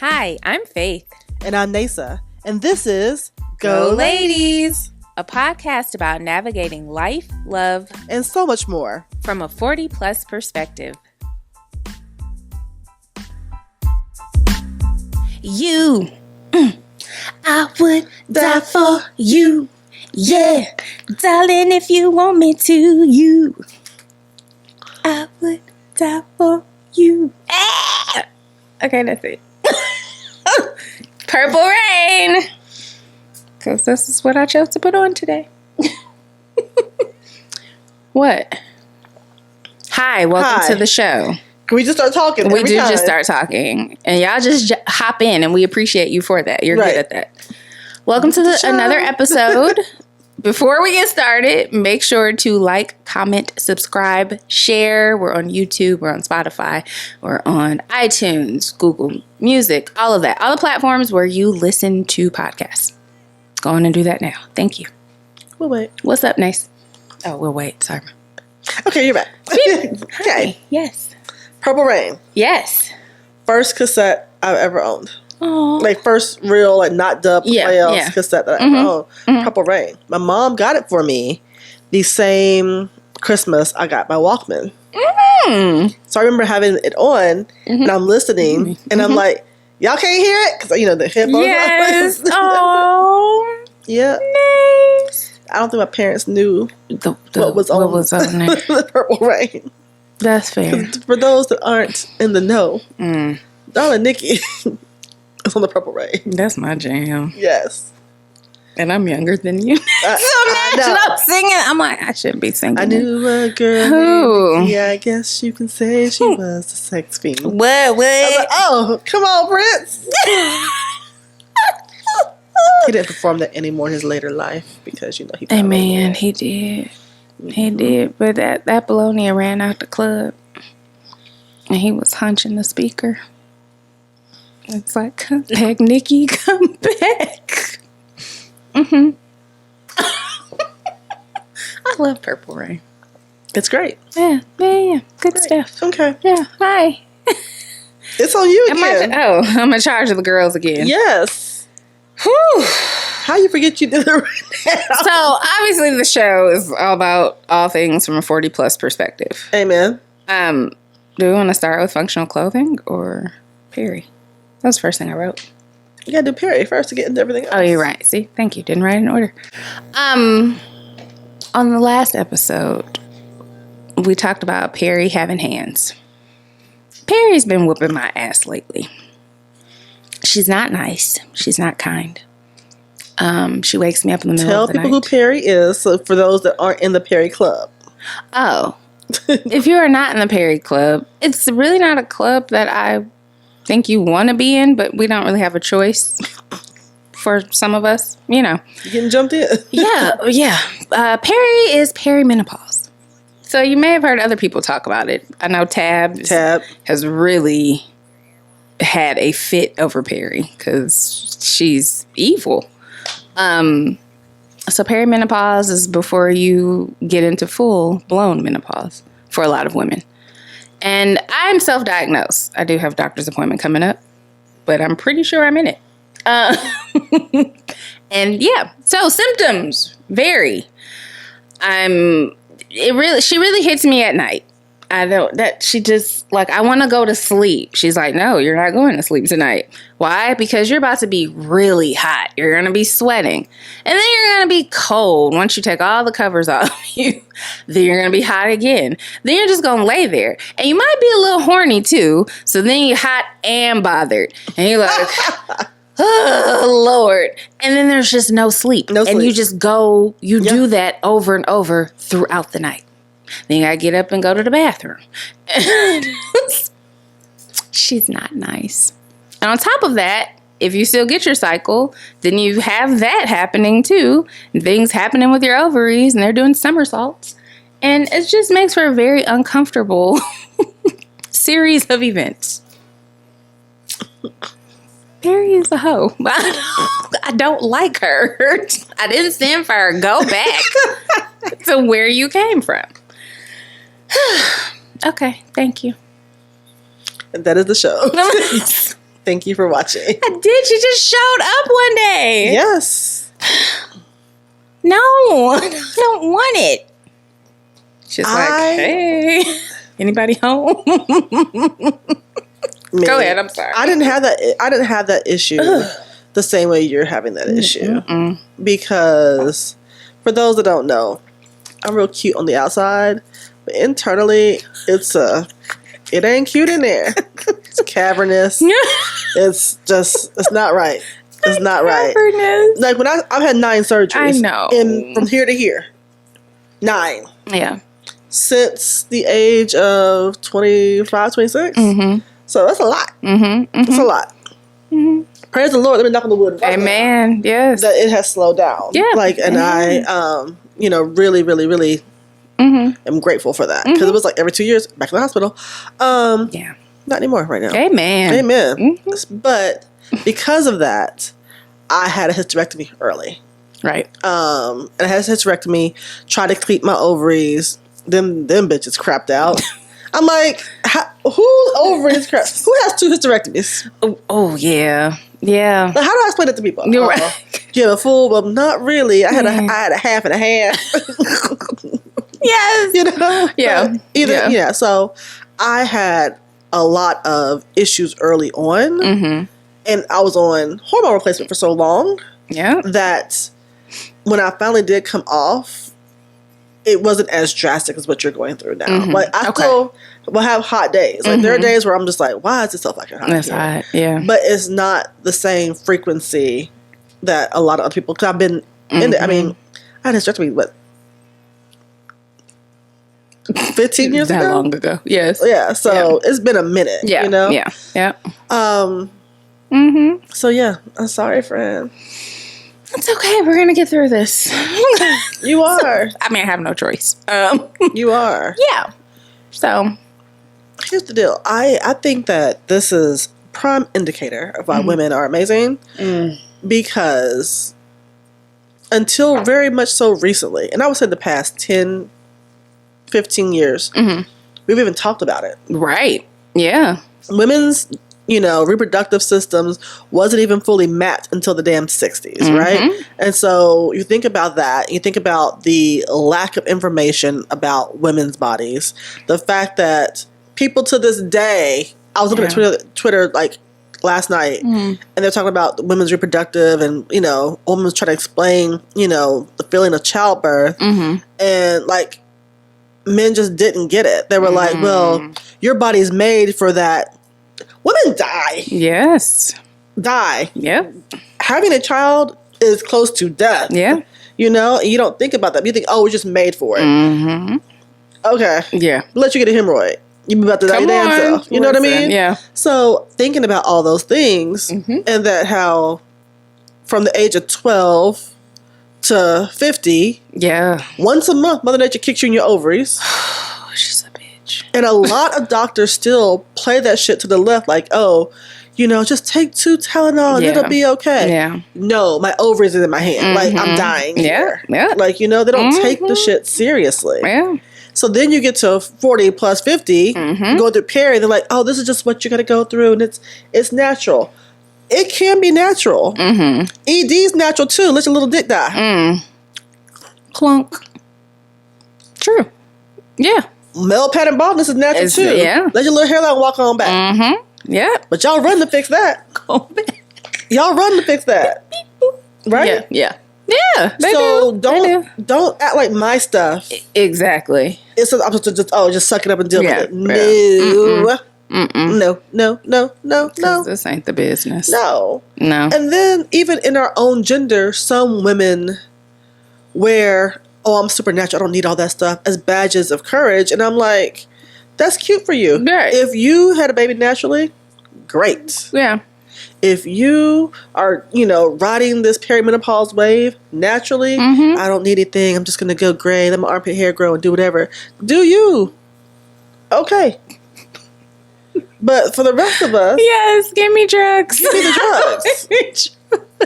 Hi, I'm Faith. And I'm Nasa. And this is Go Ladies, a podcast about navigating life, love, and so much more from a 40-plus perspective. You, I would die for you. Yeah, darling, if you want me to, you, I would die for you. Ah! Okay, that's it. Purple Rain. Because this is what I chose to put on today. What? Hi, welcome to the show. Can we just start talking? We do just start talking. And y'all just hop in, and we appreciate you for that. You're good at that. Welcome to another episode. Before we get started, make sure to like, comment, subscribe, share. We're on YouTube. We're on Spotify. We're on iTunes, Google Music, all of that. All the platforms where you listen to podcasts. Go on and do that now. Thank you. We'll wait. What's up, Nice? Oh, we'll wait. Sorry. Okay, you're back. Okay. Yes. Purple Rain. Yes. First cassette I've ever owned. Aww. Like first real, like not dubbed playoffs cassette that I ever owned. Purple Rain. My mom got it for me the same Christmas I got my Walkman. So I remember having it on and I'm listening and I'm like, y'all can't hear it? Because, you know, the headphones. Yes. Oh. Yeah. Nice. I don't think my parents knew what was on there. the Purple Rain. That's fair. For those that aren't in the know, Darling Nikki is on the Purple Rain. That's my jam. Yes. And I'm younger than you. So imagine I'm singing. I'm like, I shouldn't be singing. I knew a girl. Yeah, I guess you can say she was a sex fiend. What? I was like, oh, come on, Prince. He didn't perform that anymore in his later life because, you know, he Hey, man, he did. He did. But that baloney ran out the club. And he was hunching the speaker. It's like, come back, Nikki, come back. I love Purple Rain. It's great. Yeah. Good stuff. Okay. Yeah. Hi. It's on you again. I'm in charge of the girls again. Yes. Whew. How you forget you did it right now? So, obviously, the show is all about all things from a 40-plus perspective. Amen. Do we want to start with functional clothing or Peri? That was the first thing I wrote. You gotta do Peri first to get into everything else. Oh, you're right. See? Thank you. Didn't write in order. On the last episode, we talked about Peri having hands. Peri's been whooping my ass lately. She's not nice. She's not kind. She wakes me up in the middle of the night. Tell people who Peri is, so for those that aren't in the Peri Club. Oh. If you are not in the Peri Club, it's really not a club that I think you want to be in, but we don't really have a choice for some of us, you know. You getting jumped in? Yeah. Peri is perimenopause. So you may have heard other people talk about it. I know Tab has really had a fit over Peri because she's evil. So perimenopause is before you get into full-blown menopause for a lot of women. And I'm self-diagnosed. I do have a doctor's appointment coming up, but I'm pretty sure I'm in it. And yeah, so symptoms vary. She really hits me at night. I know that she just, like, I want to go to sleep. She's like, no, you're not going to sleep tonight. Why? Because you're about to be really hot. You're going to be sweating. And then you're going to be cold. Once you take all the covers off you, then you're going to be hot again. Then you're just going to lay there. And you might be a little horny, too. So then you're hot and bothered. And you're like, oh, Lord. And then there's just no sleep. And you just go, do that over and over throughout the night. Then you gotta get up and go to the bathroom. She's not nice. And on top of that, if you still get your cycle, then you have that happening too. Things happening with your ovaries and they're doing somersaults. And it just makes for a very uncomfortable series of events. Peri is a hoe. I don't like her. I didn't stand for her. Go back to where you came from. Okay, thank you. And that is the show. Thank you for watching. I did. She just showed up one day. Yes. No, I don't want it. She's like, hey, anybody home? Go ahead. I'm sorry. I didn't have that issue the same way you're having that issue. Because for those that don't know, I'm real cute on the outside, but internally, it ain't cute in there. It's cavernous. It's not right. It's not right. Like when I've had 9 surgeries. I know. From here to here. 9. Yeah. Since the age of 25, 26. So that's a lot. It's a lot. Praise the Lord. Let me knock on the wood. Amen. Yes. That it has slowed down. Yeah. And I, really, really, really am grateful for that. Because it was like every 2 years, back in the hospital. Yeah. Not anymore right now. Amen. But because of that, I had a hysterectomy early. Right. And I had a hysterectomy, tried to keep my oviries. Them bitches crapped out. I'm like, whose ovaries crap? Who has 2 hysterectomies? Oh yeah. Yeah. Like, how do I explain it to people? You're right. You have a full, but not really. I had a half and a half. Yes. Yeah. So I had a lot of issues early on, and I was on hormone replacement for so long that when I finally did come off, it wasn't as drastic as what you're going through now. Like I still will have hot days. Like there are days where I'm just like, why is it so fucking hot? That's hot. Yeah. But it's not the same frequency that a lot of other people. Because I've been in it. I mean, I had a hysterectomy, 15 years ago? That long ago. Yes. Yeah. So it's been a minute. Yeah. You know? Yeah. Yeah. So yeah, I'm sorry, friend. It's okay. We're gonna get through this. You are. I mean, I have no choice. You are. Yeah. So here's the deal. I think that this is prime indicator of why women are amazing, because until very much so recently, and I would say the past 10, 15 years, we've even talked about it. Right. Yeah. Women's reproductive systems wasn't even fully mapped until the damn 60s, right? And so you think about that, you think about the lack of information about women's bodies, the fact that people to this day, I was looking at Twitter like last night, and they're talking about women's reproductive, and women's trying to explain, the feeling of childbirth, and like men just didn't get it. They were like, well, your body's made for that. Women die. Yes. Die. Yeah. Having a child is close to death. Yeah. And you don't think about that. You think, oh, we're just made for it. Okay. Yeah. Let you get a hemorrhoid. You're about to die your damn self. You know what I mean? Yeah. So thinking about all those things, and that how from the age of 12 to 50, once a month, Mother Nature kicks you in your ovaries. She's a bitch. And a lot of doctors still play that shit to the left, like, oh, just take 2 Tylenol and it'll be okay. Yeah. No, my ovaries is in my hand. Like, I'm dying. Yeah. Yeah. Like, they don't take the shit seriously. Yeah. So then you get to 40 plus 50, go through Peri, they're like, oh, this is just what you got to go through, and it's natural. It can be natural. ED's natural too. Let your little dick die. Clunk. True. Yeah. Male pattern baldness is natural too. Yeah. Let your little hairline walk on back. Yeah. But y'all run to fix that. Y'all run to fix that. Right? Yeah. Yeah. So don't act like my stuff. Exactly. It's I'm supposed to just suck it up and deal with it. No. No. This ain't the business. No. And then even in our own gender, some women wear, oh, I'm supernatural, I don't need all that stuff, as badges of courage. And I'm like, that's cute for you. Right. If you had a baby naturally, great. Yeah. If you are, riding this perimenopause wave naturally, I don't need anything, I'm just going to go gray, let my armpit hair grow and do whatever. Do you? Okay. But for the rest of us... Yes, give me drugs. Give me the drugs.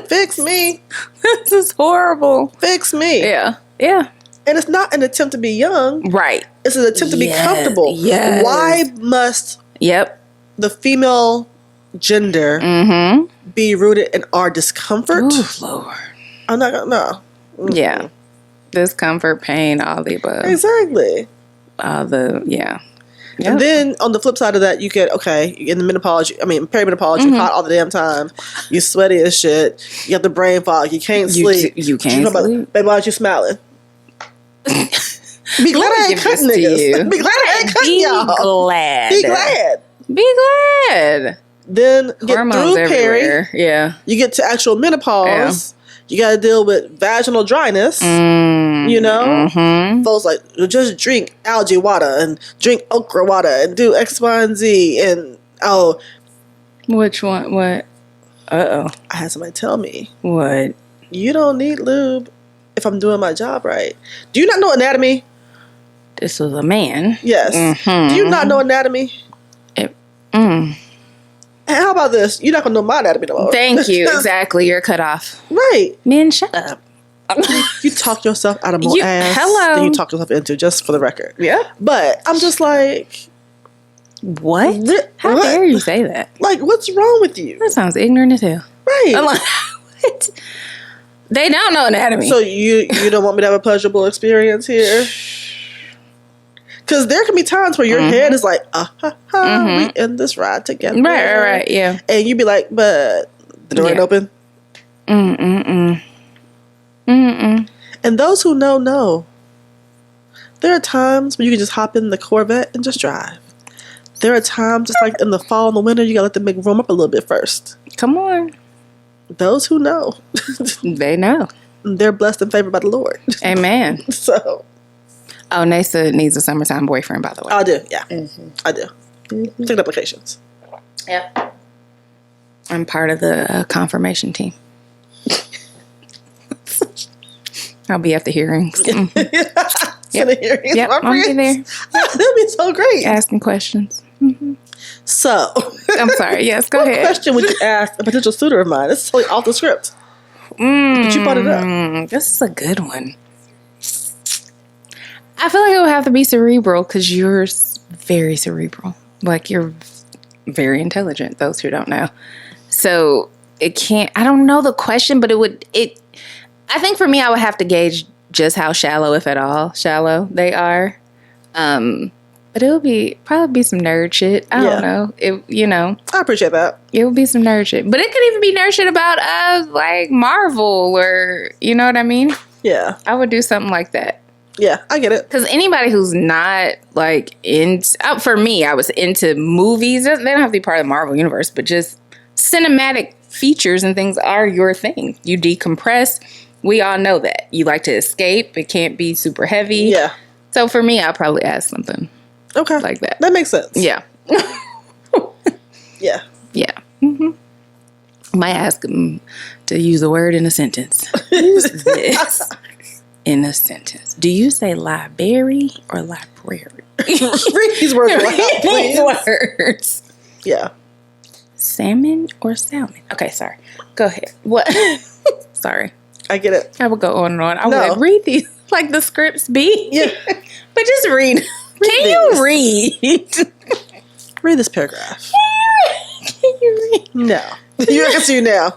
Fix me. This is horrible. Fix me. Yeah. Yeah. And it's not an attempt to be young. Right. It's an attempt to be comfortable. Yes. Why must the female gender be rooted in our discomfort. Oh, Lord. I'm not gonna know. Yeah. Discomfort, pain, all the above. Exactly. Yeah. Yep. And then on the flip side of that, you get, in the perimenopause, you're hot all the damn time. You sweaty as shit. You have the brain fog. You can't sleep. You can't sleep. Baby, why aren't you smiling? Be glad I ain't cutting niggas. Be glad I ain't cutting y'all. Be glad. Be glad. Then get Hormones through everywhere. peri. Yeah. You get to actual menopause. Yeah. You got to deal with vaginal dryness. You know? Folks like, just drink algae water and drink okra water and do X, Y, and Z. And, which one? What? Uh-oh. I had somebody tell me. What? You don't need lube if I'm doing my job right. Do you not know anatomy? This was a man. Yes. Do you not know anatomy? And how about this? You're not going to know my anatomy no more. Thank you. Exactly. You're cut off. Right. Men, shut up. You talk yourself out of more ass than you talk yourself into, just for the record. Yeah. But I'm just like... What? How dare you say that? Like, what's wrong with you? That sounds ignorant as hell. Right. I'm like, what? They don't know anatomy. So you don't want me to have a pleasurable experience here? Because there can be times where your head is like, we in this ride together. Right, yeah. And you be like, but the door ain't open. And those who know. There are times when you can just hop in the Corvette and just drive. There are times, just like in the fall and the winter, you gotta let them make room up a little bit first. Come on. Those who know. They know. They're blessed and favored by the Lord. Amen. So... Oh, Nasa needs a summertime boyfriend, by the way. I do, yeah. I do. Take applications. Yeah. I'm part of the confirmation team. I'll be at the hearings. The hearings. Yep, I'll be there. That'd be so great. Asking questions. So. I'm sorry. Yes, go ahead. What question would you ask a potential suitor of mine? This is totally off the script. But you brought it up. This is a good one. I feel like it would have to be cerebral because you're very cerebral. Like, you're very intelligent, those who don't know. So it can't, I don't know the question, but I think for me, I would have to gauge just how shallow, if at all, shallow they are. But it would probably be some nerd shit. I don't know. I appreciate that. It would be some nerd shit. But it could even be nerd shit about, like, Marvel or, you know what I mean? Yeah. I would do something like that. Yeah, I get it. Because anybody who's not, like, for me, I was into movies. They don't have to be part of the Marvel universe, but just cinematic features and things are your thing. You decompress. We all know that. You like to escape. It can't be super heavy. Yeah. So for me, I'll probably ask something like that. That makes sense. Yeah. Yeah. Yeah. Might ask them to use a word in a sentence. Use this. In a sentence. Do you say library or library? Read these words aloud, please. Words. Yeah. Salmon or salmon? Okay, sorry. Go ahead. What? Sorry. I get it. I would go on and on. I would read these like the scripts be. Yeah. But just read. Can you read? Read this paragraph. Can you read? No. You answer you now.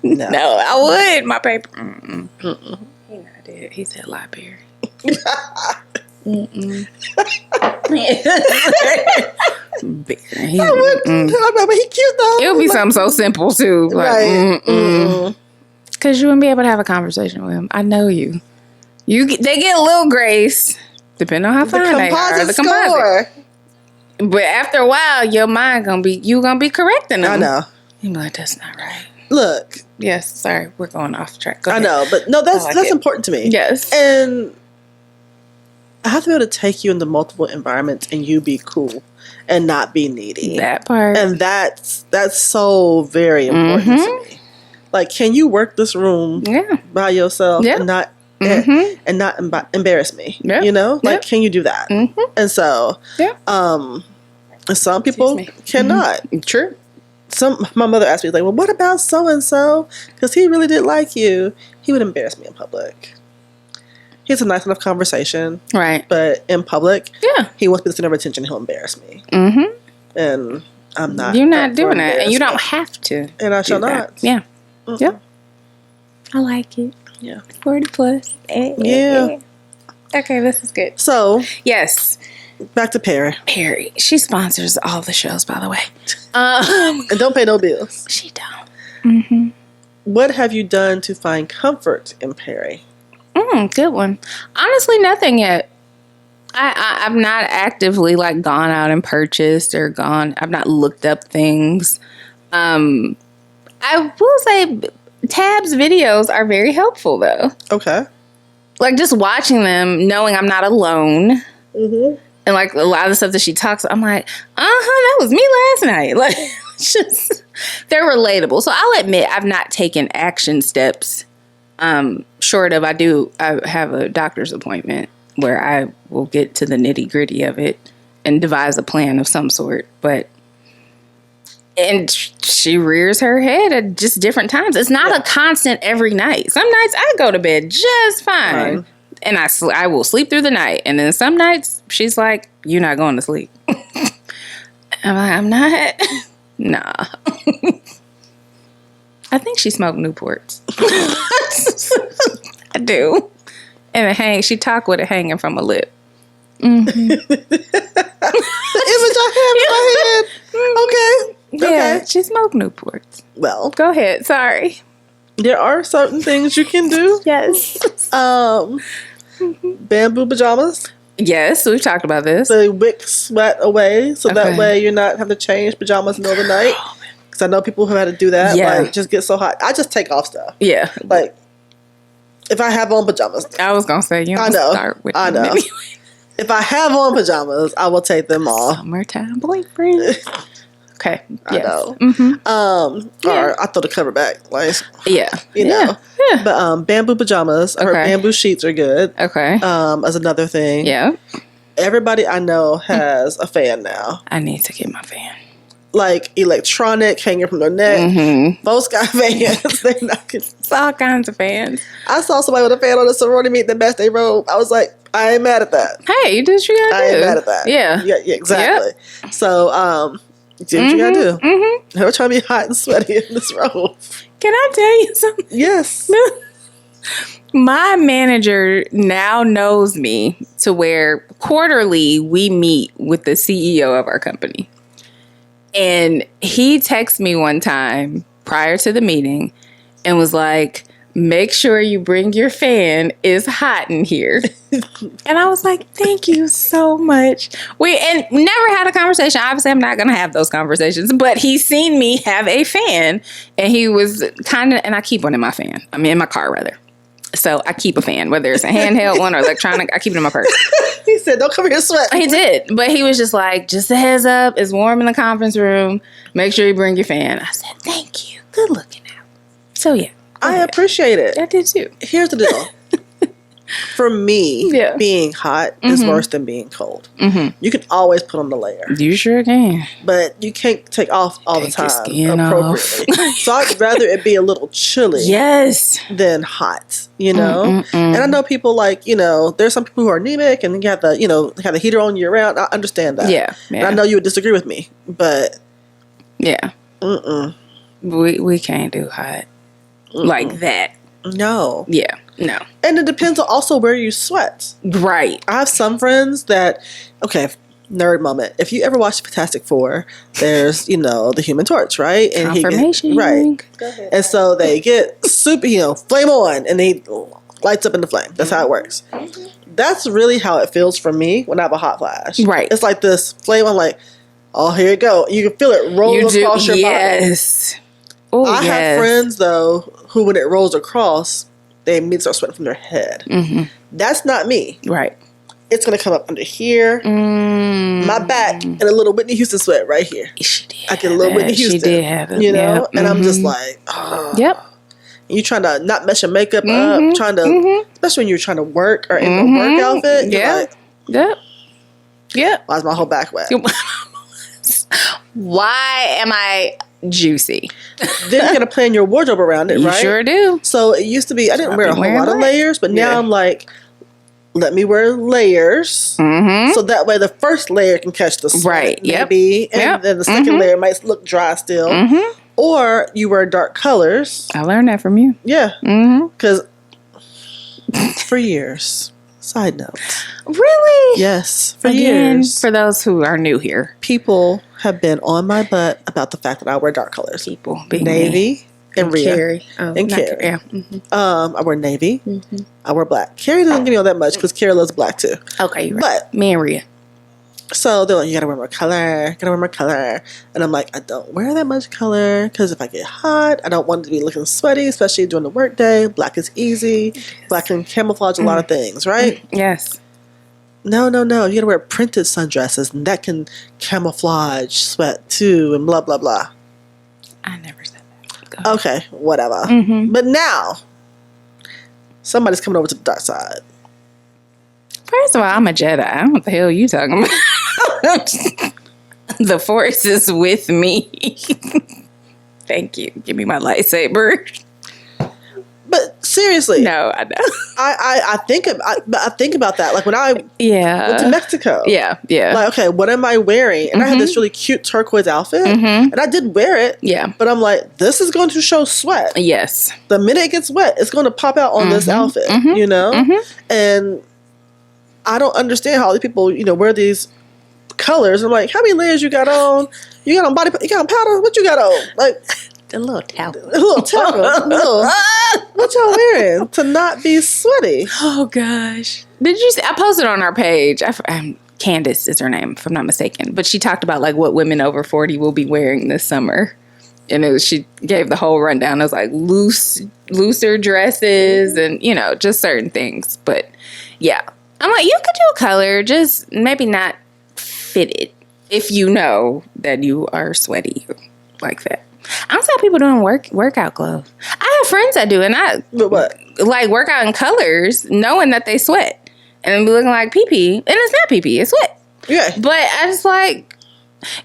No, I would. My paper. He said library. But he cute though. It would be something so simple too. Like, because you wouldn't be able to have a conversation with him. I know you. They get a little grace, depending on how fine they are. The composite. But after a while, your mind you gonna be correcting them. I know. You be like, that's not right. Look. Yes, sorry, we're going off track. I know, but no, that's important to me. Yes. And I have to be able to take you into multiple environments and you be cool and not be needy. That part. And that's so very important to me. Like, can you work this room by yourself and not and not embarrass me? Yeah. You know? Like, can you do that? And so some people cannot. True. My mother asked me, like, well, what about so-and-so? Because he really did like you. He would embarrass me in public. He has a nice enough conversation. Right. But in public, he wants me to center of attention. He'll embarrass me. And I'm not. You're not doing that, and you don't have to. And I shall not. Yeah. Yep. I like it. Yeah. 40 plus. Yeah. Okay, this is good. So yes, back to Peri. Peri, she sponsors all the shows, by the way. And don't pay no bills. She don't. Mm-hmm. What have you done to find comfort in Peri? Good one. Honestly, nothing yet. I've not actively like gone out and purchased or I've not looked up things. I will say Tab's videos are very helpful though. Okay. Like just watching them, knowing I'm not alone. Mm-hmm. And like a lot of the stuff that she talks, I'm like, that was me last night. Like, just, they're relatable. So I'll admit I've not taken action steps. Short of I have a doctor's appointment where I will get to the nitty gritty of it and devise a plan of some sort. And she rears her head at just different times. It's not a constant every night. Some nights I go to bed just fine. And I will sleep through the night. And then some nights she's like, you're not going to sleep. I'm like, I'm not. Nah. I think she smoked Newports. I do. And she talk with it hanging from a lip. Mm-hmm. The image I have in my head. Okay. Yeah, okay. She smoked Newports. Well. Go ahead. Sorry. There are certain things you can do. Yes. Bamboo pajamas. Yes, we've talked about this. They wick sweat away, so that way you're not having to change pajamas in the middle of the night. Because I know people who had to do that. Yeah. Like, just get so hot. I just take off stuff. Yeah. Like, if I have on pajamas. I was going to say, I know. Start with I know. Anyway. If I have on pajamas, I will take them off. Summertime boyfriend. Okay. I know. Mm-hmm. Or I throw the cover back. Like, yeah. You know. Yeah. But bamboo pajamas or bamboo sheets are good. Okay. As another thing. Yeah. Everybody I know has a fan now. I need to get my fan. Like electronic, hanging from their neck. Mm-hmm. Most got fans. They're not it's all kinds of fans. I saw somebody with a fan on the sorority meet the best they robe. I was like, I ain't mad at that. Hey, you did what you gotta do. I ain't mad at that. Yeah. Yeah, exactly. Yep. So, do what you gotta do. Mm-hmm. Never try to be hot and sweaty in this robe. Can I tell you something? Yes. My manager now knows me to where quarterly we meet with the CEO of our company. And he texted me one time prior to the meeting and was like, make sure you bring your fan. It's hot in here. And I was like, thank you so much. We never had a conversation. Obviously, I'm not going to have those conversations. But he's seen me have a fan. And he was kind of, and I keep one in my fan. I mean, in my car, rather. So I keep a fan, whether it's a handheld one or electronic. I keep it in my purse. He said, don't come here sweating. He did. But he was just like, just a heads up. It's warm in the conference room. Make sure you bring your fan. I said, thank you. Good looking out. So, yeah. I appreciate it. I did too. Here's the deal. For me, being hot is worse than being cold. Mm-hmm. You can always put on the layer. You sure can. But you can't take off all the time appropriately. Off. So I'd rather it be a little chilly than hot, you know? And I know people like, there's some people who are anemic and you have the, have the heater on year round. I understand that. Yeah. And I know you would disagree with me, but. Yeah. We can't do hot like that. No. Yeah. No. And it depends on also where you sweat. Right. I have some friends that, nerd moment. If you ever watch Fantastic Four, there's, the Human Torch, right? And Confirmation. Right. Go ahead. And so they get super, flame on, and he lights up in the flame. That's how it works. That's really how it feels for me when I have a hot flash. Right. It's like this flame. I'm like, oh, here you go. You can feel it roll across your body. Yes. Ooh, I have friends, though, who when it rolls across, they immediately start sweating from their head. Mm-hmm. That's not me. Right. It's going to come up under here, my back, and a little Whitney Houston sweat right here. She did. I get a little Whitney Houston. She did have it. And I'm just like, oh. Yep. And you trying to not mess your makeup up, trying to, especially when you're trying to work or in a work outfit. Yeah. Yep. Why is my whole back wet? Why am I juicy? Then you got to plan your wardrobe around it, right? You sure do. So it used to be, I didn't wear a whole lot of layers, but now I'm like, let me wear layers, so that way the first layer can catch the sweat, maybe, and then the second layer might look dry still. Or you wear dark colors. I learned that from you. Yeah, because for years. Side note. Really? Yes, for years. For those who are new here, people have been on my butt about the fact that I wear dark colors. People being navy. And Rhea. Carrie. And Carrie. Yeah. I wear navy. I wear black. Carrie doesn't give me all that much because Carrie loves black too. Okay, you're right. But me and Rhea. So they're like, you gotta wear more color. Gotta wear more color. And I'm like, I don't wear that much color because if I get hot, I don't want it to be looking sweaty, especially during the workday. Black is easy. Black can camouflage a lot of things, right? Yes. No. You gotta wear printed sundresses and that can camouflage sweat too and blah, blah, blah. I never said that. Okay, whatever. But now, somebody's coming over to the dark side. First of all, I'm a Jedi. I don't know what the hell are you talking about. The Force is with me. Thank you. Give me my lightsaber. But seriously, no, I know. I think about that. Like when I went to Mexico. Yeah. Like, okay, what am I wearing? And I had this really cute turquoise outfit, and I did wear it. Yeah, but I'm like, this is going to show sweat. Yes, the minute it gets wet, it's going to pop out on this outfit. You know, and I don't understand how these people, wear these colors. I'm like, how many layers you got on? You got on body? You got on powder? What you got on? Like. A little towel. What y'all wearing to not be sweaty? Oh, gosh. Did you see? I posted on our page. Candace is her name, if I'm not mistaken. But she talked about like what women over 40 will be wearing this summer. And she gave the whole rundown. It was like looser dresses and, just certain things. But yeah, I'm like, you could do a color, just maybe not fitted if you know that you are sweaty like that. I don't see people doing workout clothes. I have friends that do, and what? Like work out in colors, knowing that they sweat and be looking like pee-pee, and it's not pee-pee, it's sweat. Yeah, but I just like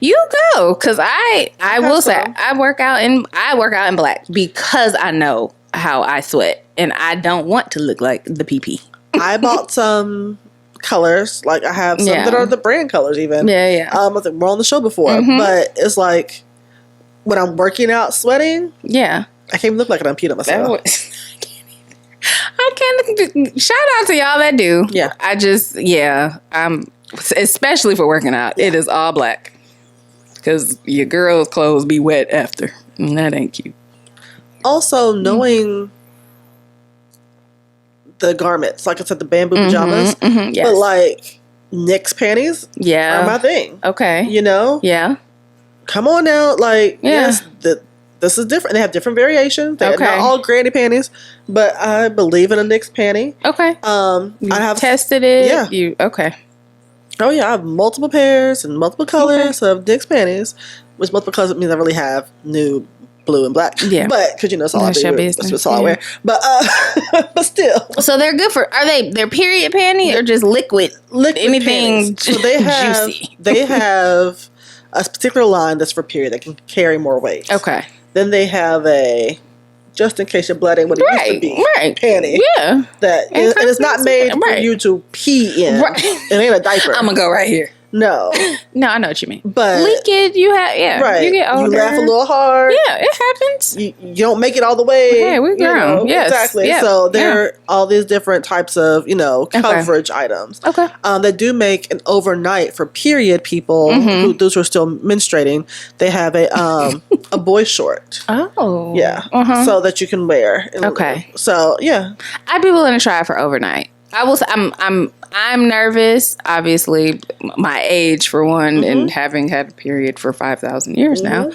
you go because I will say I work out in black because I know how I sweat, and I don't want to look like the pee-pee. I bought some colors, like I have some that are the brand colors, even. Yeah. I think we're on the show before, but it's like. When I'm working out sweating, I can't even look like I'm peeing on myself. I can't. Shout out to y'all that do. Yeah. I'm especially for working out. Yeah. It is all black because your girl's clothes be wet after. And that ain't cute. Also, knowing the garments, like I said, the bamboo pajamas, yes. but like Nick's panties, are my thing. Okay, yeah. Come on now, like yes, this is different. They have different variations. They're not all granny panties, but I believe in a Nick's panty. Okay, I have tested it. Yeah, okay. Oh yeah, I have multiple pairs and multiple colors of Nick's panties, which multiple colors means I really have nude, blue, and black. Yeah, but because it's all I do. That's all I wear. But but still, so they're good for. Are they're period panties or just liquid anything? So they have juicy. They have. A particular line that's for period that can carry more weight. Okay. Then they have a just in case you're blooding what it used to be panty. Yeah. And it's not made for you to pee in. Right. It ain't a diaper. I'm gonna go right here. No, I know what you mean. But leakage, you have right. You get older. You laugh a little hard. Yeah, it happens. You don't make it all the way. Hey, we're grown. Yes, exactly. Yeah. So there are all these different types of coverage items. Okay. That do make an overnight for period people those who are still menstruating. They have a boy short. Oh. Yeah. So that you can wear. Okay. So yeah, I'd be willing to try it for overnight. I will say I'm nervous, obviously, my age for one, and having had a period for 5,000 years now.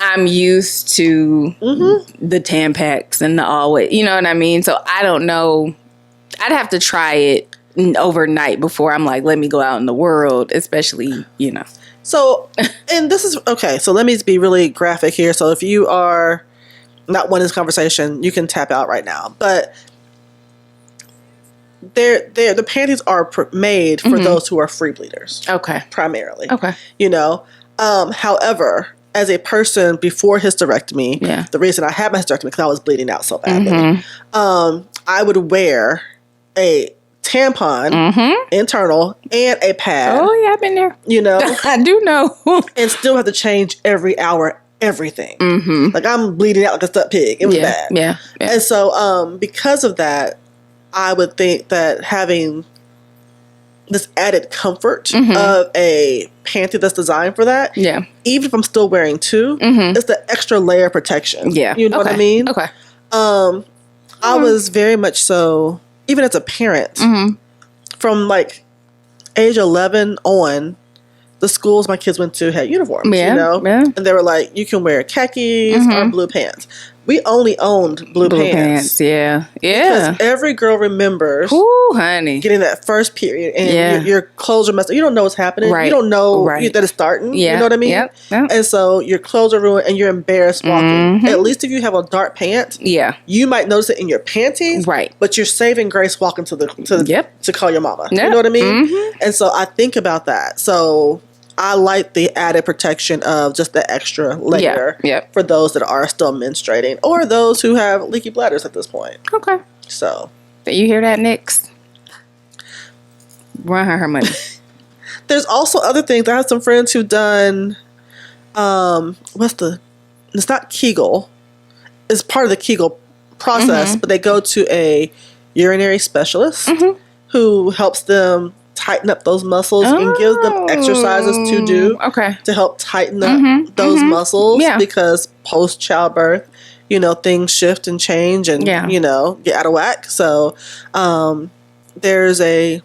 I'm used to the Tampax and the always, you know what I mean? So I don't know. I'd have to try it overnight before I'm like, let me go out in the world, especially, So, and this is, okay, so let me be really graphic here. So if you are not wanting this conversation, you can tap out right now. But the panties are made for those who are free bleeders. Okay. Primarily. Okay. However, as a person before hysterectomy, the reason I had my hysterectomy because I was bleeding out so badly, I would wear a tampon, internal, and a pad. Oh, yeah, I've been there. You know? I do know. And still have to change every hour, everything. Like, I'm bleeding out like a stuck pig. It was bad. Yeah. And so, because of that, I would think that having this added comfort of a panty that's designed for that, even if I'm still wearing two, it's the extra layer of protection. Yeah. You know what I mean? Okay. I was very much so, even as a parent, from like age 11 on, the schools my kids went to had uniforms, you know? Yeah. And they were like, you can wear khakis or blue pants. We only owned blue pants. Yeah. Because every girl remembers honey, getting that first period and your clothes are messed up. You don't know what's happening. Right. You don't know that it's starting. Yeah. You know what I mean? Yep. And so your clothes are ruined and you're embarrassed walking. At least if you have a dark pant, you might notice it in your panties. Right. But you're saving grace walking to to call your mama. You know what I mean? And so I think about that. So I like the added protection of just the extra layer for those that are still menstruating or those who have leaky bladders at this point. Okay. So. You hear that, Nix? Run her money. There's also other things. I have some friends who've done, it's not Kegel. It's part of the Kegel process, but they go to a urinary specialist who helps them tighten up those muscles and gives them exercises to do to help tighten up those muscles because post childbirth, you know, things shift and change and you know, get out of whack. So there's a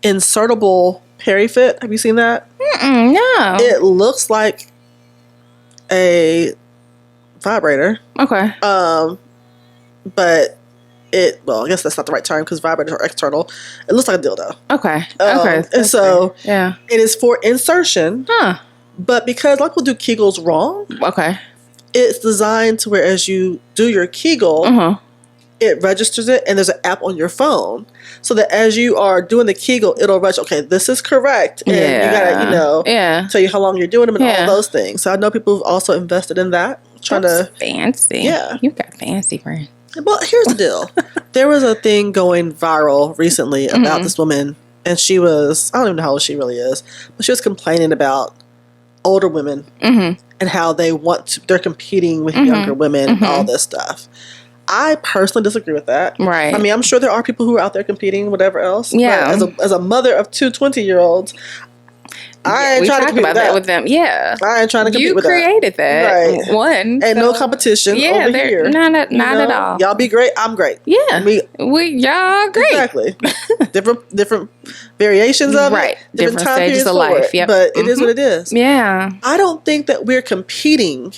insertable Peri Fit. Have you seen that? No. It looks like a vibrator. Okay. But I guess that's not the right term because vibrators are external. It looks like a dildo. Okay. And so it is for insertion. But because like we'll do Kegels wrong. Okay. It's designed to where as you do your Kegel, it registers it and there's an app on your phone. So that as you are doing the Kegel, it'll register, okay, this is correct. And you gotta, you know, tell you how long you're doing them and all those things. So I know people who've also invested in that. That's fancy. Yeah. You got fancy friends. Well, here's the deal. There was a thing going viral recently about this woman, and she was, I don't even know how old she really is, but she was complaining about older women and how they're competing with younger women and all this stuff. I personally disagree with that. Right. I mean, I'm sure there are people who are out there competing, whatever else. Yeah. But as a mother of two 20-year-olds, I ain't trying to compete with them. Yeah. I ain't trying to compete with that. You created that. Right. One. And no competition over here. Not at all. Y'all be great. I'm great. Yeah. Y'all great. Exactly. different variations of it. Different time stages of life. Yep. But it is what it is. Yeah. I don't think that we're competing.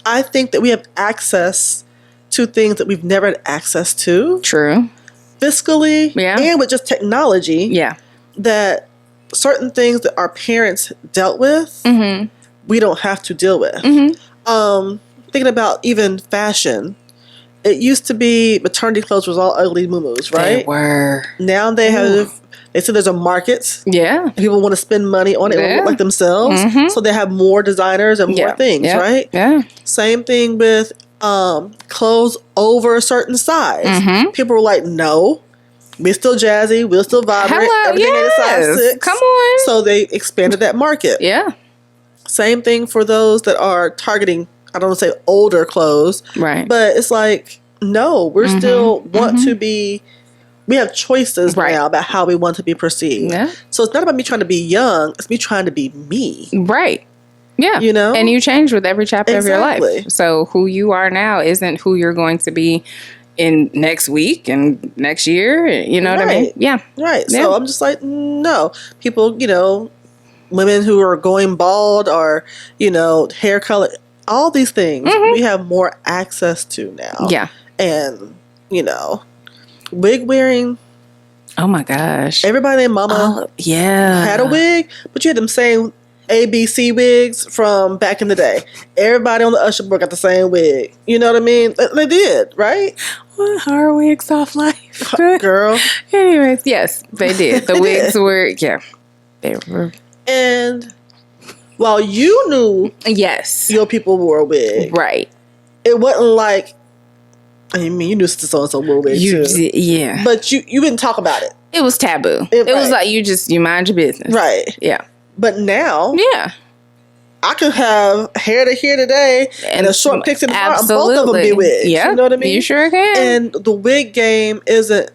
I think that we have access to things that we've never had access to. True. Fiscally. Yeah. And with just technology. Yeah. That certain things that our parents dealt with, we don't have to deal with. Thinking about even fashion, it used to be maternity clothes was all ugly muumuus, right? They were. Now they have. They said there's a market. Yeah. People want to spend money on it and look like themselves, so they have more designers and more things, right? Yeah. Same thing with clothes over a certain size. People were like, no. We're still jazzy. We're still vibrant. Everything ain't a size 6. Come on. So they expanded that market. Yeah. Same thing for those that are targeting, I don't want to say older clothes. Right. But it's like, no, we're still want to be, we have choices now about how we want to be perceived. Yeah. So it's not about me trying to be young. It's me trying to be me. Right. Yeah. You know? And you change with every chapter of your life. So who you are now isn't who you're going to be in next week and next year, you know what I mean? Yeah. Right. Yeah. So I'm just like, no. People, you know, women who are going bald or, you know, hair color, all these things we have more access to now. Yeah. And, you know, wig wearing. Oh my gosh. Everybody and mama had a wig, but you had them same ABC wigs from back in the day. Everybody on the usher board got the same wig. You know what I mean? They did, right? What hard wigs off life, girl. Anyways, yes, they did. The wigs were, they were. And while you knew, your people wore a wig, right? It wasn't like I mean, you knew so-and-so a little bit too. Yeah. But you didn't talk about it. It was taboo. It was like, you mind your business. Right. Yeah. But now... Yeah. I could have hair to here today and a short picks in the front, and both of them be wigs. Yeah. You know what I mean? You sure can. And the wig game isn't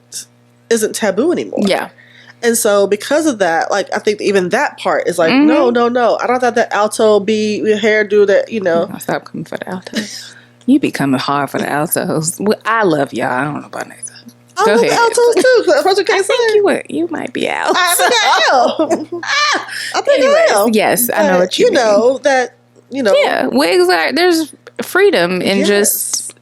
taboo anymore. Yeah. And so because of that, like, I think even that part is like, no. I don't have that alto be hairdo that, you know. I'll stop coming for the altos. You be coming hard for the altos. I love y'all. I don't know about next. I love altos too. That's what you can't say. You might be out. I think I am. I think I am. Yes, I know what you mean. Know that, you know. Yeah, wigs are, there's freedom in just,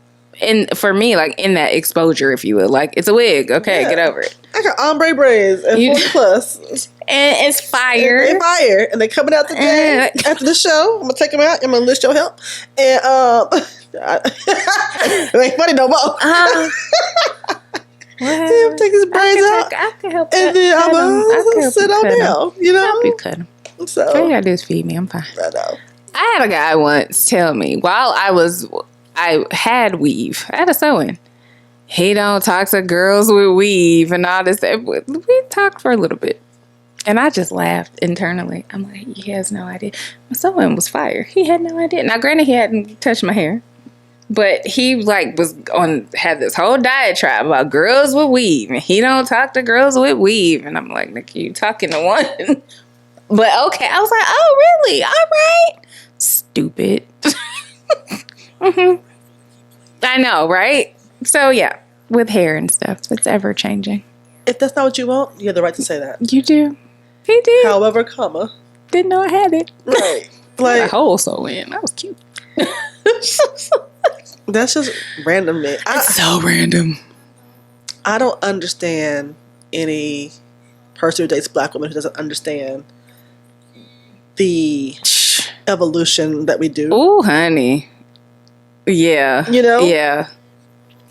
for me, like in that exposure, if you will. Like, it's a wig. Okay, get over it. I got ombre braids and 40 plus. And it's fire. And they fire. And they coming out today after the show. I'm going to take them out. I'm going to list your help. And, it ain't funny no more. Him take his braids out. I can help. And then I'm gonna sit on down. You know, help you cut him. So all you gotta do is feed me. I'm fine. I know. I had a guy once tell me while I had weave. I had a sew-in. He don't talk to girls with weave and all this. We talked for a little bit, and I just laughed internally. I'm like, he has no idea. My sew-in was fire. He had no idea. Now, granted, he hadn't touched my hair. But he had this whole diatribe about girls with weave, and he don't talk to girls with weave. And I'm like, Nick, you talking to one? But okay, I was like, oh really? All right, stupid. I know, right? So yeah, with hair and stuff, it's ever changing. If that's not what you want, you have the right to say that. You do. He did. However, comma. Didn't know I had it. Right. Like a whole sew-in. That was cute. That's just random, man. It's so random. I don't understand any person who dates black women who doesn't understand the evolution that we do. Ooh, honey. Yeah. You know? Yeah.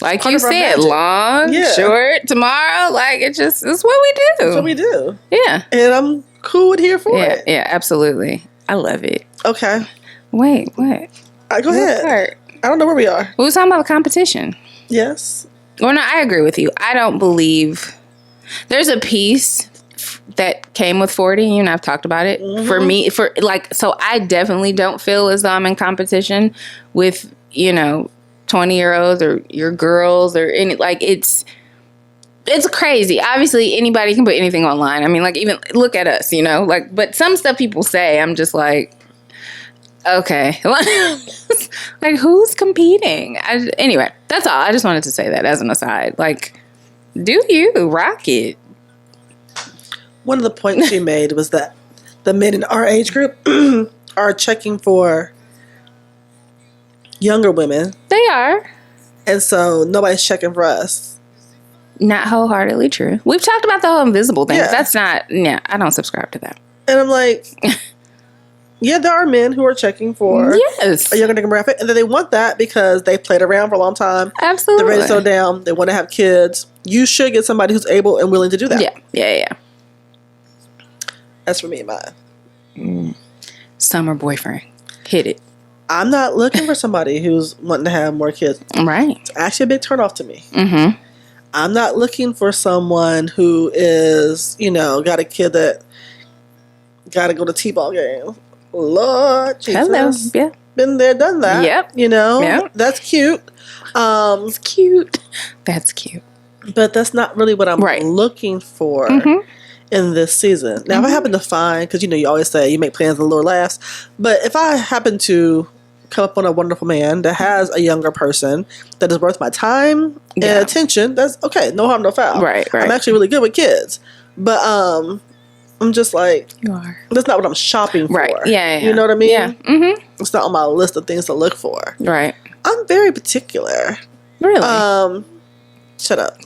Like you said, long, short, tomorrow. Like, it's what we do. That's what we do. Yeah. And I'm cool with here for it. Yeah, absolutely. I love it. Okay. Wait, what? Go ahead. Part? I don't know where we are. We were talking about the competition. Yes. Well, no, I agree with you. I don't believe there's a piece that came with 40. You and I've talked about it. Mm-hmm. For me, so I definitely don't feel as though I'm in competition with, 20-year-olds or your girls or any, like, it's crazy. Obviously, anybody can put anything online. I mean, like, even look at us, like, but some stuff people say, I'm just like, okay. Like, who's competing? Anyway, that's all. I just wanted to say that as an aside. Like, do you rock it? One of the points she made was that the men in our age group are checking for younger women. They are. And so nobody's checking for us. Not wholeheartedly true. We've talked about the whole invisible thing. Yeah. That's not, I don't subscribe to that. And I'm like, yeah, there are men who are checking for a younger demographic. And then they want that because they played around for a long time. Absolutely. They're ready to settle down. They want to have kids. You should get somebody who's able and willing to do that. Yeah. That's for me and mine. Summer boyfriend. Hit it. I'm not looking for somebody who's wanting to have more kids. Right. It's actually a big turnoff to me. Mm-hmm. I'm not looking for someone who is, got a kid that got to go to T-ball games. Lord Jesus. Hello. Yeah. Been there, done that. Yep. Yep. That's cute. It's cute. That's cute. But that's not really what I'm looking for in this season. Now, if I happen to find, because, you always say you make plans and the Lord laughs. But if I happen to come up on a wonderful man that has a younger person that is worth my time and attention, that's okay. No harm, no foul. Right. I'm actually really good with kids. But I'm just like, you are. That's not what I'm shopping for. Right. Yeah. You know what I mean? Yeah. Mm-hmm. It's not on my list of things to look for. Right. I'm very particular. Really? Shut up.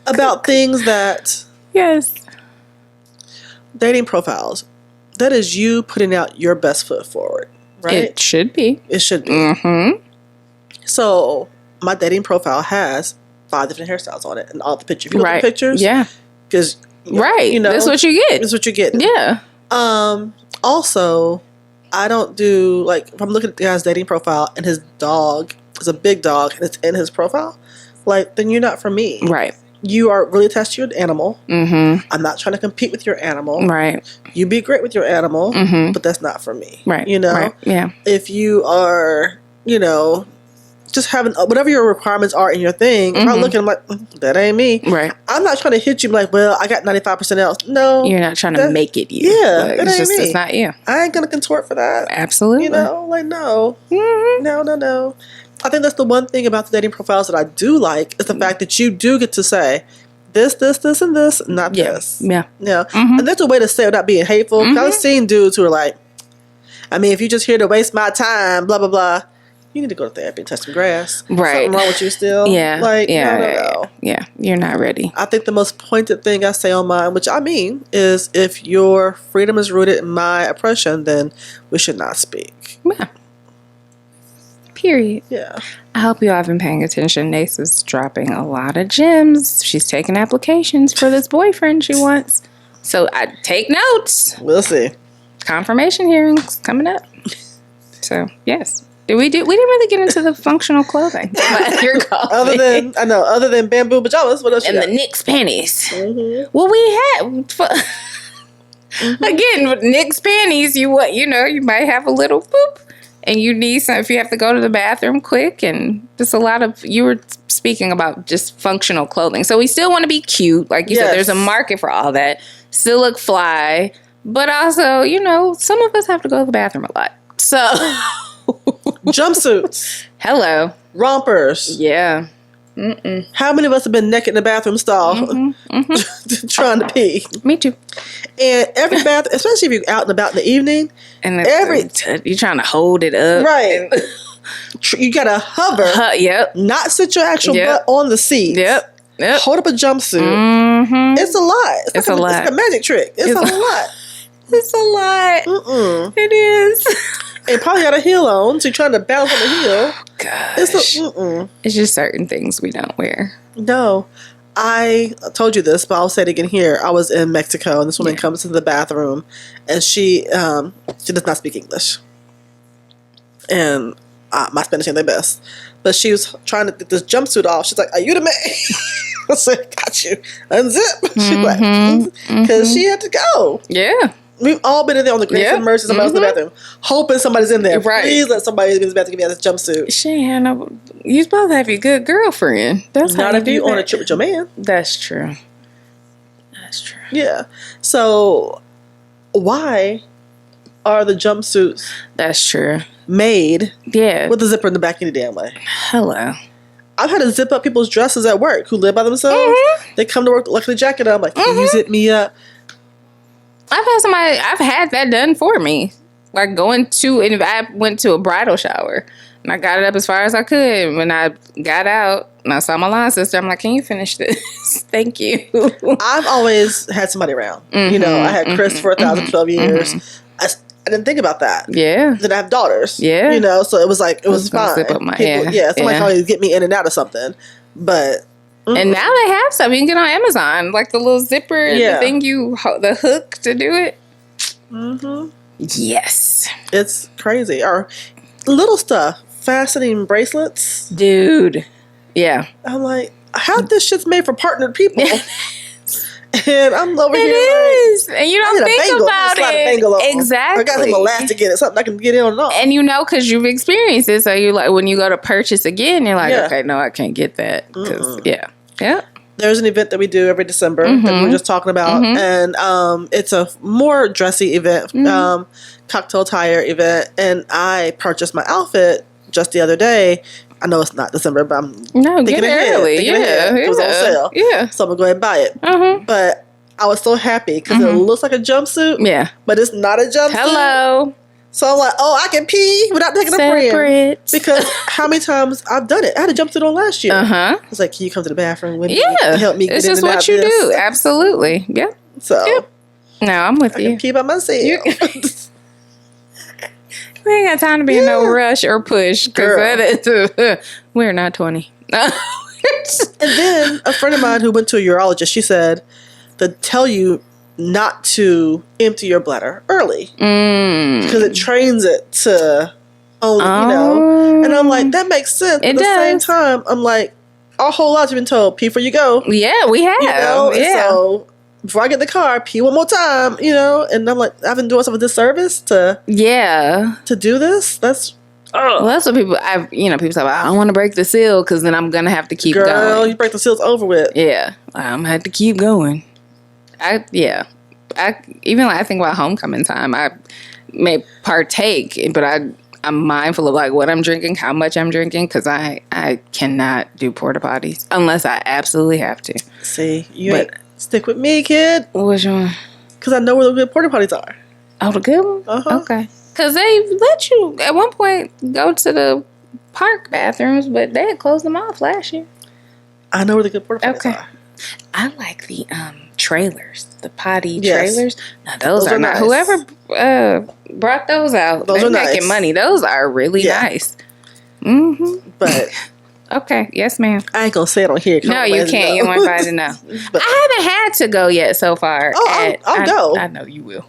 About things that... Yes. Dating profiles. That is you putting out your best foot forward. Right? It should be. It should be. Mm-hmm. So, my dating profile has 5 different hairstyles on it and all the pictures. If you look at the pictures... Yeah. Because... That's what you get. That's what you get. Yeah. Also, I don't do, like, if I'm looking at the guy's dating profile and his dog is a big dog and it's in his profile, like, then you're not for me. Right. You are really attached to your animal. Mm-hmm. I'm not trying to compete with your animal. Right. You be great with your animal, but that's not for me. Right. You know? Right. Yeah. If you are, you know, just having whatever your requirements are in your thing, if I look at them like, that ain't me. Right. I'm not trying to hit you like, well, I got 95% else. No. You're not trying to make it you. Yeah. Like, That ain't me. It's not you. I ain't going to contort for that. Absolutely. You know? Like, no. No. I think that's the one thing about the dating profiles that I do like is the fact that you do get to say this, and this, not this. Yeah. Yeah. And that's a way to say it without being hateful. I've seen dudes who are like, I mean, if you're just here to waste my time, blah, blah, blah, you need to go to therapy and touch some grass. Right. Something wrong with you still. Yeah. Like, no. Yeah. You're not ready. I think the most pointed thing I say on mine, which I mean, is if your freedom is rooted in my oppression, then we should not speak. Yeah. Period. Yeah. I hope you all have been paying attention. Nace is dropping a lot of gems. She's taking applications for this boyfriend she wants. So I take notes. We'll see. Confirmation hearings coming up. So yes. We didn't really get into the functional clothing. Other than bamboo pajamas, what else? And the Knix panties. Well, we had again with Knix panties. You might have a little boop. And you need some if you have to go to the bathroom quick, and just a lot of, you were speaking about just functional clothing. So we still want to be cute. Like you said, there's a market for all that. Still look fly. But also, some of us have to go to the bathroom a lot. So. Jumpsuits. Hello. Rompers. Yeah. How many of us have been naked in the bathroom stall trying to pee? Me too. And every bath, especially if you're out and about in the evening, and you're trying to hold it up, right? You gotta hover. Yep. Not sit your actual butt on the seat. Yep. Hold up a jumpsuit. It's a lot. It's a lot. It's like a magic trick. It's a lot. It's a lot. It is. And probably got a heel on, so you're trying to bounce on the heel. Gosh. It's just certain things we don't wear. No. I told you this, but I'll say it again here. I was in Mexico, and this woman comes to the bathroom, and she does not speak English. And my Spanish ain't the best. But she was trying to get this jumpsuit off. She's like, are you the man? I said, got you. Unzip. She's like, because she had to go. Yeah. We've all been in there on the grace and mercy. Somebody's in the bathroom, hoping somebody's in there. Right. Please let somebody in the bathroom give me this jumpsuit. She ain't had no. You're supposed to have your good girlfriend. That's not if you on a trip with your man. That's true. Yeah. So why are the jumpsuits? That's true. Made. Yeah. With the zipper in the back any damn way. Hello. I've had to zip up people's dresses at work who live by themselves. They come to work with a jacket on. I'm like, can you zip me up? I've had that done for me. Like I went to a bridal shower and I got it up as far as I could. When I got out and I saw my line sister, I'm like, can you finish this? Thank you. I've always had somebody around. I had Chris for 12 years. I didn't think about that. Yeah. Then I have daughters. Yeah. So it was like, it was fine. Zip up my somebody can always get me in and out of something. But. And now they have stuff you can get on Amazon, like the little zipper, the thing the hook to do it. Yes, it's crazy. Or little stuff, fastening bracelets, dude. Yeah, I'm like, how this shit's made for partnered people. And I'm over here. It is, and you don't think about it. Exactly. I got some elastic in it, something I can get in on and off. And because you've experienced it, so you like when you go to purchase again, you're like, okay, no, I can't get that. There's an event that we do every December that we were just talking about, and it's a more dressy event, cocktail attire event, and I purchased my outfit just the other day. I know it's not December, but I'm thinking ahead. It was on sale. Yeah. So I'm going to go ahead and buy it. But I was so happy because it looks like a jumpsuit. Yeah. But it's not a jumpsuit. Hello. So I'm like, I can pee without taking a friend. Because how many times I've done it. I had a jumpsuit on last year. I was like, can you come to the bathroom with me and help me get in and out of this? It's just what you do. Absolutely. Yeah. So. No, I'm with you. I can pee by myself. We ain't got time to be in no rush or push. Because we're not 20. And then a friend of mine who went to a urologist, she said, they tell you not to empty your bladder early. Because it trains it to And I'm like, that makes sense. But at the same time, I'm like, our whole lives have been told, pee before you go. Yeah, we have. And so before I get in the car, pee one more time, and I'm like, I've been doing some of this service to do this. That's well, that's what people say, I don't want to break the seal because then I'm gonna have to keep going. Girl, you break the seal's over with. Yeah, I'm gonna have to keep going. I think about homecoming time. I may partake, but I'm mindful of like what I'm drinking, how much I'm drinking, because I cannot do porta potties unless I absolutely have to. See, ain't stick with me, kid. Which one? Because I know where the good porta potties are. Oh, the good one? Uh-huh. Okay. Because they let you, at one point, go to the park bathrooms, but they had closed them off last year. I know where the good porta potties are. I like the trailers, the potty trailers. Now, those are not. Nice. Whoever brought those out, they're making money. Those are really nice. Mm-hmm. But... Okay. Yes, ma'am. I ain't gonna say it on here. No, you can't. You want everybody to know. I haven't had to go yet so far. Oh, I'll go. I know you will.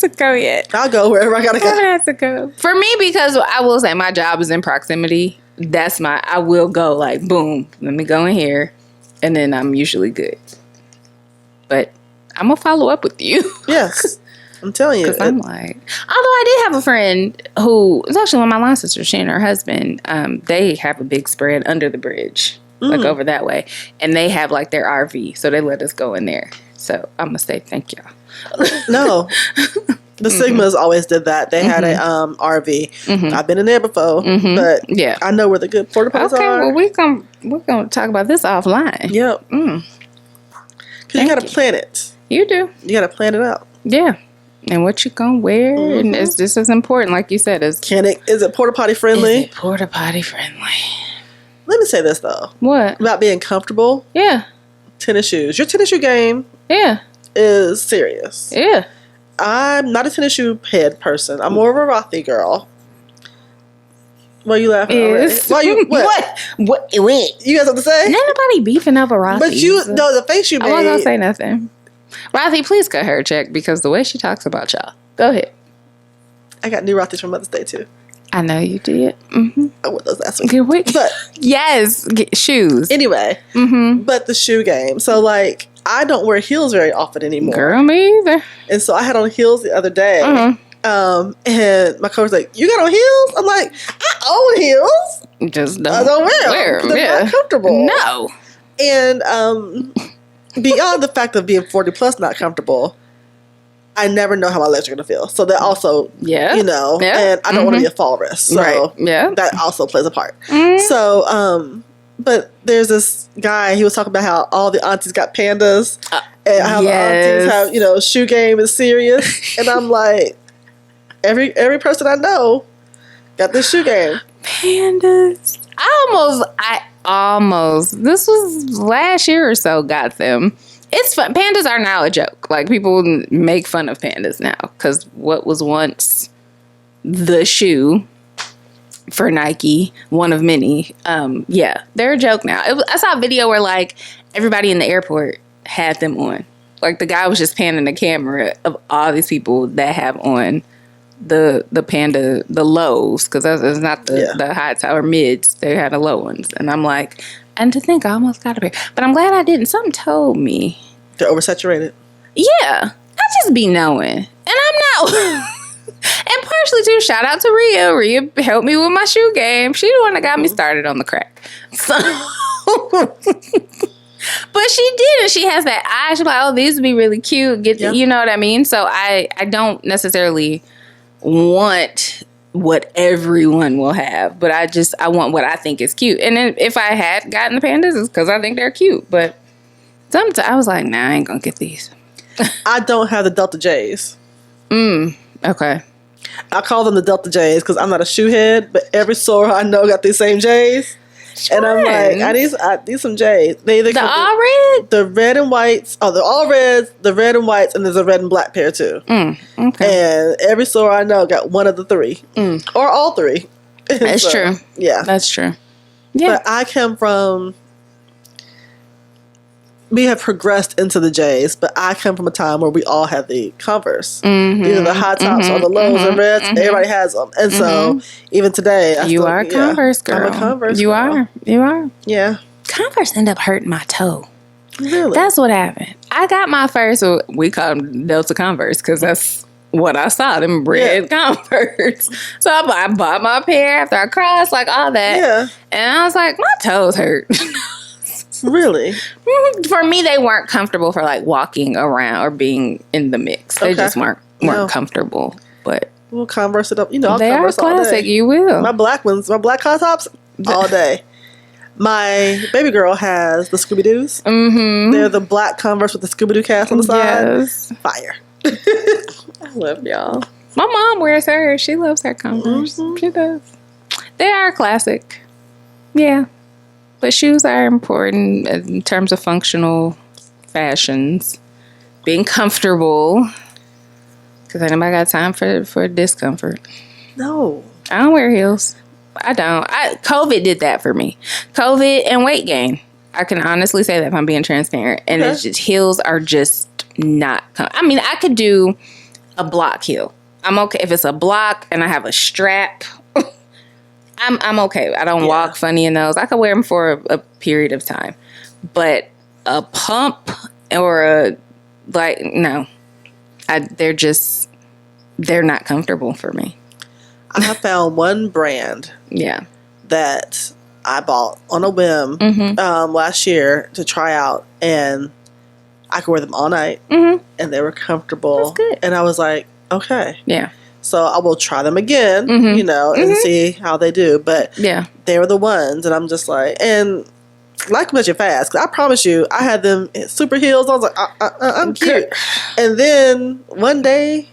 To go yet. I'll go wherever I gotta go. I have to go. For me, because I will say my job is in proximity. I will go like, boom, let me go in here. And then I'm usually good. But I'm gonna follow up with you. Yes. I'm telling you. Because I'm like, although I did have a friend who was actually one of my line sisters, she and her husband, they have a big spread under the bridge, like over that way. And they have like their RV, so they let us go in there. So I'm going to say thank y'all. No. The Sigmas always did that. They had a RV. I've been in there before, but I know where the good porta potties are. Well, we're gonna talk about this offline. Yep. Because you got to plan it. You do. You got to plan it out. Yeah. And what you gonna wear, and it's just as important, like you said. Is it porta potty friendly? Is it porta potty friendly? Let me say this though. What about being comfortable? Yeah. Tennis shoes. Your tennis shoe game. Yeah. Is serious. Yeah. I'm not a tennis shoe head person. I'm more of a Rothy girl. Why you laughing already? Why you what? What? You got something to say? Nobody beefing over Rothy. But the face you made. I wasn't gonna say nothing. Rothy, please cut her a check because the way she talks about y'all. Go ahead. I got new Rothys for Mother's Day too. I know you did. I wore those last week. But yes, shoes. Anyway, but the shoe game. So like, I don't wear heels very often anymore. Girl, me either. And so I had on heels the other day. And my coach was like, "You got on heels?" I'm like, "I own heels. Just don't. I don't wear them. They're not comfortable." No. And beyond the fact of being 40 plus not comfortable, I never know how my legs are going to feel. So that also, and I don't want to be a fall risk. So that also plays a part. So, but there's this guy, he was talking about how all the aunties got pandas and how the aunties have, shoe game is serious. And I'm like, every person I know got this shoe game. Pandas. I almost, this was last year or so, got them. It's fun. Pandas are now a joke. Like, people make fun of pandas now because what was once the shoe for Nike, one of many, they're a joke now. I saw a video where, like, everybody in the airport had them on. Like, the guy was just panning the camera of all these people that have on the panda, the lows, because that's not the high top or mids. They had the low ones. And I'm like, and to think I almost got a pair. But I'm glad I didn't. Something told me. They're oversaturated. Yeah. I just be knowing. And I'm not. And partially too, shout out to Rhea. Rhea helped me with my shoe game. She the one that got me started on the crack. So but she did, and she has that eye. She's like, oh, these would be really cute. You know what I mean? So I don't necessarily want what everyone will have, but I want what I think is cute. And then if I had gotten the pandas, it's because I think they're cute. But sometimes I was like, nah, I ain't gonna get these. I don't have the Delta J's. Okay. I call them the Delta J's because I'm not a shoe head, but every store I know got these same J's. And I'm like, I need some J's. The all red? The red and whites. Oh, they're all reds, the red and whites, and there's a red and black pair too. Okay. And every store I know got one of the three. Or all three. That's true. Yeah. That's true. Yeah. But I come from we have progressed into the J's, but I come from a time where we all had the Converse. Either the high tops or the lows and reds. Everybody has them. And so, even today, you are a Converse girl. I'm a Converse girl. You are. Yeah. Converse end up hurting my toe. Really? That's what happened. I got my first, we call them Delta Converse because that's what I saw, them red Converse. So I bought my pair after I crossed, like all that. Yeah. And I was like, my toes hurt. Really? For me, they weren't comfortable for like walking around or being in the mix. They just weren't comfortable. But we'll Converse it up. You know, I'll they Converse are classic. All day. You will. My black ones, my black high tops, all day. My baby girl has the Scooby-Doos. They're the black Converse with the Scooby-Doo cast on the side. Yes. Fire. I love y'all. My mom wears hers. She loves her Converse. She does. They are classic. Yeah. But shoes are important in terms of functional fashions. Being comfortable. Because anybody got time for discomfort. No. I don't wear heels. I don't. COVID did that for me. COVID and weight gain. I can honestly say that if I'm being transparent. And it's just, heels are just not. I mean, I could do a block heel. I'm okay. If it's a block and I have a strap, I'm okay. I don't walk funny in those. I could wear them for a period of time. But a pump or no. They're not comfortable for me. I have found one brand that I bought on a whim last year to try out, and I could wear them all night, and they were comfortable. That's good. And I was like, okay. Yeah. So I will try them again, and see how they do. But they were the ones, and I'm just like, and like much fast, because I promise you, I had them in super heels. I was like, I'm cute. And then one day,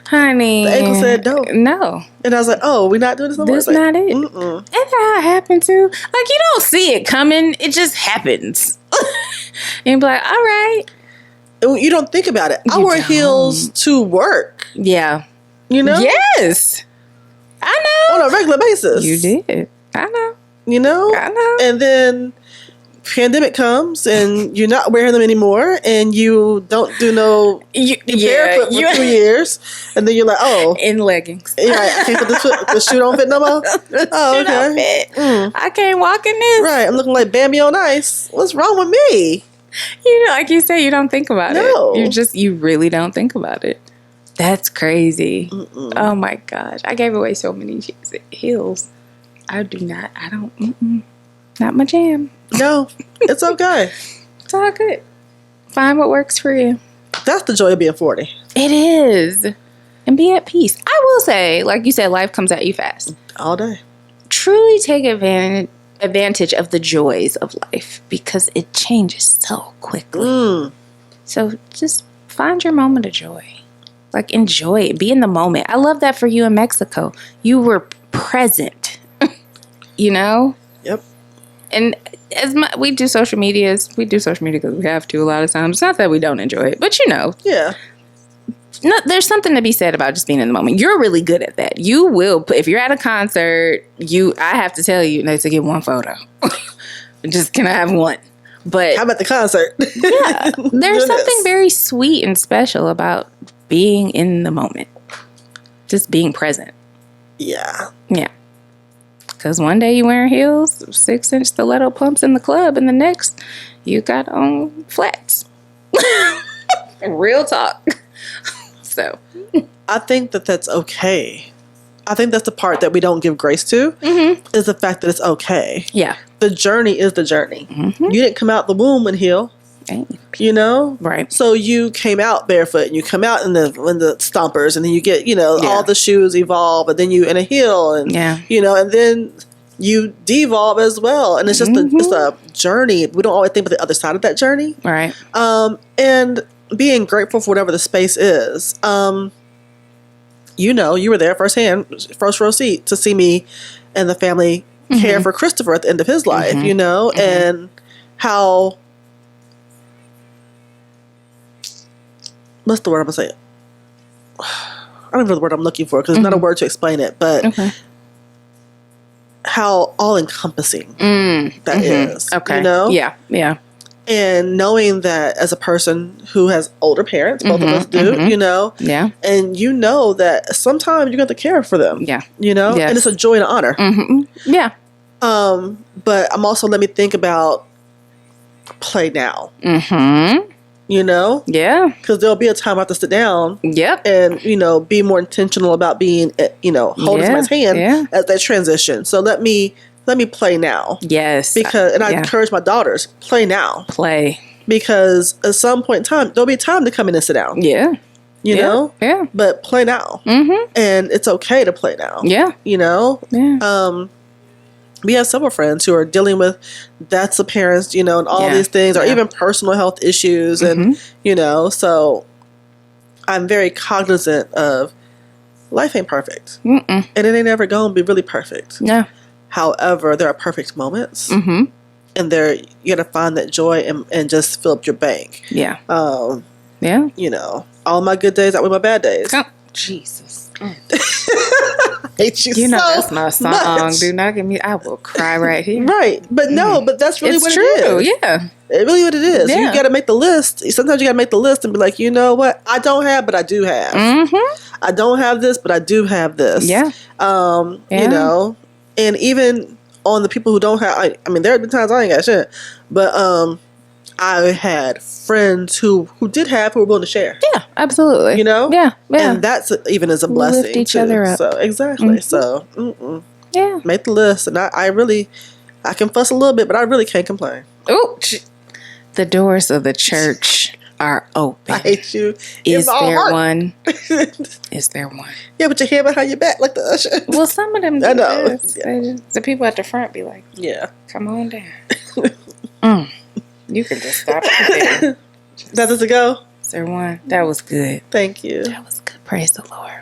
honey, the ankle said no. And I was like, oh, we're not doing this no more. This not it. Isn't that how it happened too? Like, you don't see it coming. It just happens. And you be like, all right. You don't think about it. I wear heels to work. Yeah. You know? Yes. I know. On a regular basis. You did. I know. You know? I know. And then pandemic comes and you're not wearing them anymore and you don't do no barefoot for 2 years. And then you're like, oh. In leggings. Yeah, I can't put the shoe don't fit no more. Oh, okay. I can't walk in this. Right. I'm looking like Bambi on ice. What's wrong with me? You know, like you say, you don't think about it. You really don't think about it. That's crazy. Oh my gosh. I gave away so many heels. Not my jam. No, it's okay. It's all good. Find what works for you. That's the joy of being 40. It is. And be at peace. I will say, like you said, life comes at you fast. All day. Truly take advantage of the joys of life because it changes so quickly. So just find your moment of joy. Like, enjoy it. Be in the moment. I love that for you in Mexico. You were present. You know? Yep. And we do social media because we have to a lot of times. It's not that we don't enjoy it, but you know. Yeah. No, there's something to be said about just being in the moment. You're really good at that. You will, if you're at a concert, I have to tell you, to get one photo. Just, can I have one? But how about the concert? Yeah. There's something very sweet and special about being in the moment. Just being present. Yeah. Yeah. Because one day you wearing heels, 6-inch stiletto pumps in the club, and the next you got on flats. Real talk. So I think that's okay. I think that's the part that we don't give grace to is the fact that it's okay. Yeah. The journey is the journey. You didn't come out the womb and heel. You know? Right. So you came out barefoot and you come out in the stompers and then you get, all the shoes evolve and then you in a heel and, and then you devolve as well. And it's just it's a journey. We don't always think about the other side of that journey. Right. And being grateful for whatever the space is. You were there first row seat to see me and the family care for Christopher at the end of his life, and how, what's the word I'm going to say? I don't even know the word I'm looking for because it's not a word to explain it, but how all-encompassing that is. Okay. You know? Yeah. Yeah. And knowing that as a person who has older parents, both of us do, you know? Yeah. And you know that sometimes you're going to care for them. Yeah. You know? Yes. And it's a joy and an honor. Yeah. But I'm also, let me think about play now. You know? Yeah. Because there'll be a time I have to sit down. Yep. And, you know, be more intentional about being, you know, holding somebody's hand as they transition. So let me play now. Yes. Because, and I encourage my daughters, play now. Play. Because at some point in time, there'll be time to come in and sit down. Yeah. You know? Yeah. But play now. And it's okay to play now. Yeah. You know? Yeah. We have several friends who are dealing with deaths of parents, you know, and all these things, or even personal health issues. And, you know, so I'm very cognizant of life ain't perfect. And it ain't ever going to be really perfect. Yeah. However, there are perfect moments. And there, you got to find that joy and just fill up your bank. Yeah. Yeah. You know, all my good days outweigh my bad days. Oh, Jesus. I hate you, you know so that's my song. much. Do not get me. I will cry right here. Right, but no, but that's really what true. it is. Yeah, it's really what it is. Yeah. You got to make the list. Sometimes you got to make the list and be like, you know what? I don't have, but I do have. I don't have this, but I do have this. Yeah. You know, and even on the people who don't have, I mean, there have been times I ain't got shit, but I had friends who did have, who were willing to share. Yeah, absolutely. You know? Yeah. And that's even as a blessing. Lift each too. other up. So, exactly. So, yeah. Make the list. And I can fuss a little bit, but I really can't complain. Oh, the doors of the church are open. I hate you. Is there one? Is there one? Yeah, but your hand behind your back like the usher. Well, some of them do. I know. The people at the front be like, yeah. Come on down. You can just stop right there. That does it go? Is there one? That was good. Thank you. That was good. Praise the Lord.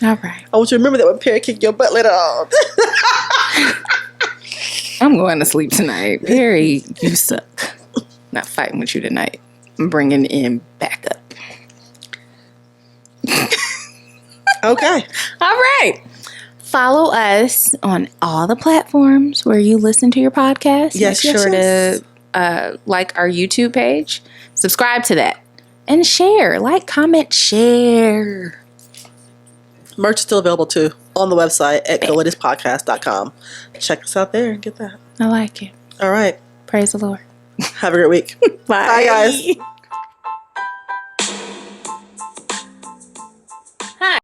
All right. I want you to remember that when Peri kicked your butt later on. I'm going to sleep tonight. Peri, you suck. Not fighting with you tonight. I'm bringing in backup. Okay. All right. Follow us on all the platforms where you listen to your podcast. Yes, Make sure to like our YouTube page. Subscribe to that. And share. Like, comment, share. Merch is still available too on the website at goitispodcast.com. Check us out there and get that. I like it. All right. Praise the Lord. Have a great week. Bye. Bye, guys.